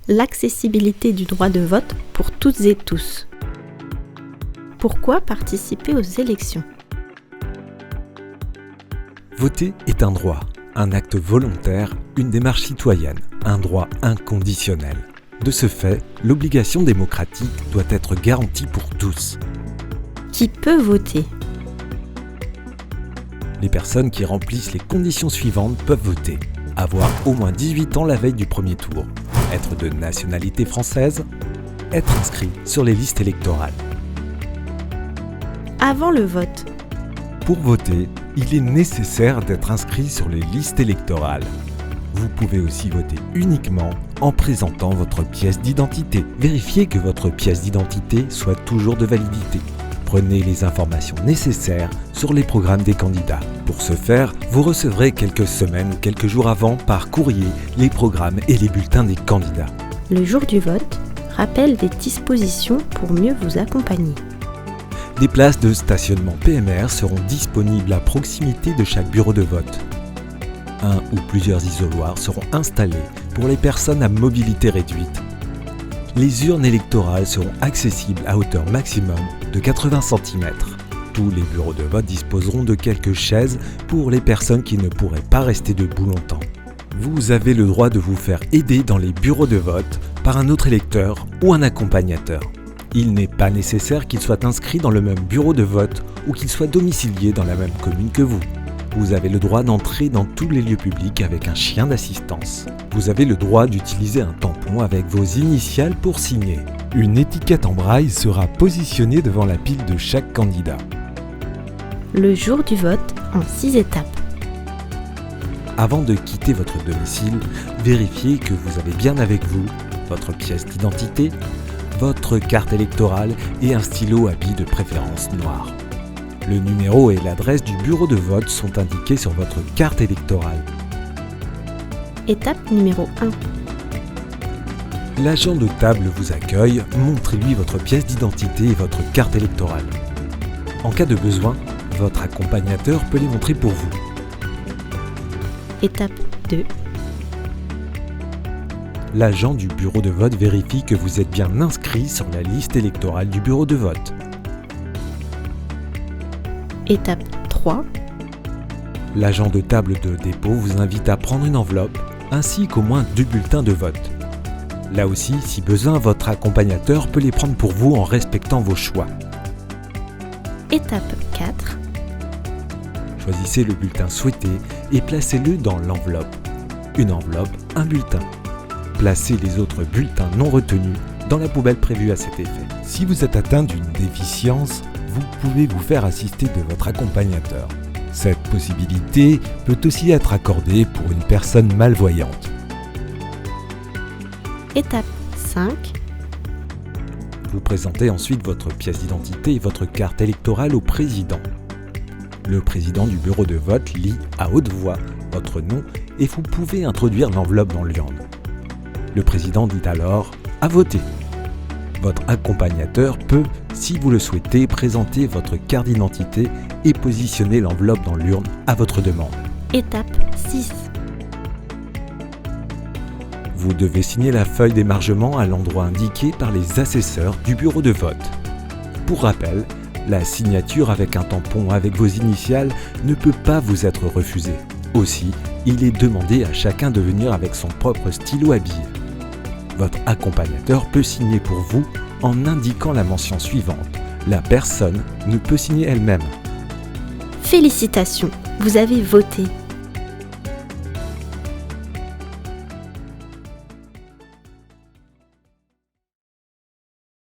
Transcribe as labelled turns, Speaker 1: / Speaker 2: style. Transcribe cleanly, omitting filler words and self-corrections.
Speaker 1: l'accessibilité du droit de vote pour toutes et tous. Pourquoi participer aux élections ?
Speaker 2: Voter est un droit, un acte volontaire, une démarche citoyenne, un droit inconditionnel. De ce fait, l'obligation démocratique doit être garantie pour tous.
Speaker 1: Qui peut voter ?
Speaker 2: Les personnes qui remplissent les conditions suivantes peuvent voter. Avoir au moins 18 ans la veille du premier tour, être de nationalité française, être inscrit sur les listes électorales.
Speaker 1: Avant le vote.
Speaker 2: Pour voter, il est nécessaire d'être inscrit sur les listes électorales. Vous pouvez aussi voter uniquement en présentant votre pièce d'identité. Vérifiez que votre pièce d'identité soit toujours de validité. Prenez les informations nécessaires sur les programmes des candidats. Pour ce faire, vous recevrez quelques semaines ou quelques jours avant par courrier les programmes et les bulletins des candidats.
Speaker 1: Le jour du vote, rappel des dispositions pour mieux vous accompagner.
Speaker 2: Des places de stationnement PMR seront disponibles à proximité de chaque bureau de vote. Un ou plusieurs isoloirs seront installés pour les personnes à mobilité réduite. Les urnes électorales seront accessibles à hauteur maximum de 80 cm. Tous les bureaux de vote disposeront de quelques chaises pour les personnes qui ne pourraient pas rester debout longtemps. Vous avez le droit de vous faire aider dans les bureaux de vote par un autre électeur ou un accompagnateur. Il n'est pas nécessaire qu'il soit inscrit dans le même bureau de vote ou qu'il soit domicilié dans la même commune que vous. Vous avez le droit d'entrer dans tous les lieux publics avec un chien d'assistance. Vous avez le droit d'utiliser un tampon avec vos initiales pour signer. Une étiquette en braille sera positionnée devant la pile de chaque candidat.
Speaker 1: Le jour du vote en 6 étapes.
Speaker 2: Avant de quitter votre domicile, vérifiez que vous avez bien avec vous votre pièce d'identité, votre carte électorale et un stylo à billes de préférence noir. Le numéro et l'adresse du bureau de vote sont indiqués sur votre carte électorale.
Speaker 1: Étape numéro 1.
Speaker 2: L'agent de table vous accueille, montrez-lui votre pièce d'identité et votre carte électorale. En cas de besoin, votre accompagnateur peut les montrer pour vous.
Speaker 1: Étape 2.
Speaker 2: L'agent du bureau de vote vérifie que vous êtes bien inscrit sur la liste électorale du bureau de vote.
Speaker 1: Étape 3.
Speaker 2: L'agent de table de dépôt vous invite à prendre une enveloppe ainsi qu'au moins 2 bulletins de vote. Là aussi, si besoin, votre accompagnateur peut les prendre pour vous en respectant vos choix.
Speaker 1: Étape 4.
Speaker 2: Choisissez le bulletin souhaité et placez-le dans l'enveloppe. Une enveloppe, un bulletin. Placez les autres bulletins non retenus dans la poubelle prévue à cet effet. Si vous êtes atteint d'une déficience, vous pouvez vous faire assister de votre accompagnateur. Cette possibilité peut aussi être accordée pour une personne malvoyante.
Speaker 1: Étape 5.
Speaker 2: Vous présentez ensuite votre pièce d'identité et votre carte électorale au président. Le président du bureau de vote lit à haute voix votre nom et vous pouvez introduire l'enveloppe dans l'urne. Le président dit alors « à voter ». Votre accompagnateur peut, si vous le souhaitez, présenter votre carte d'identité et positionner l'enveloppe dans l'urne à votre demande.
Speaker 1: Étape 6.
Speaker 2: Vous devez signer la feuille d'émargement à l'endroit indiqué par les assesseurs du bureau de vote. Pour rappel, la signature avec un tampon avec vos initiales ne peut pas vous être refusée. Aussi, il est demandé à chacun de venir avec son propre stylo à billes. Votre accompagnateur peut signer pour vous en indiquant la mention suivante. La personne ne peut signer elle-même.
Speaker 1: Félicitations, vous avez voté.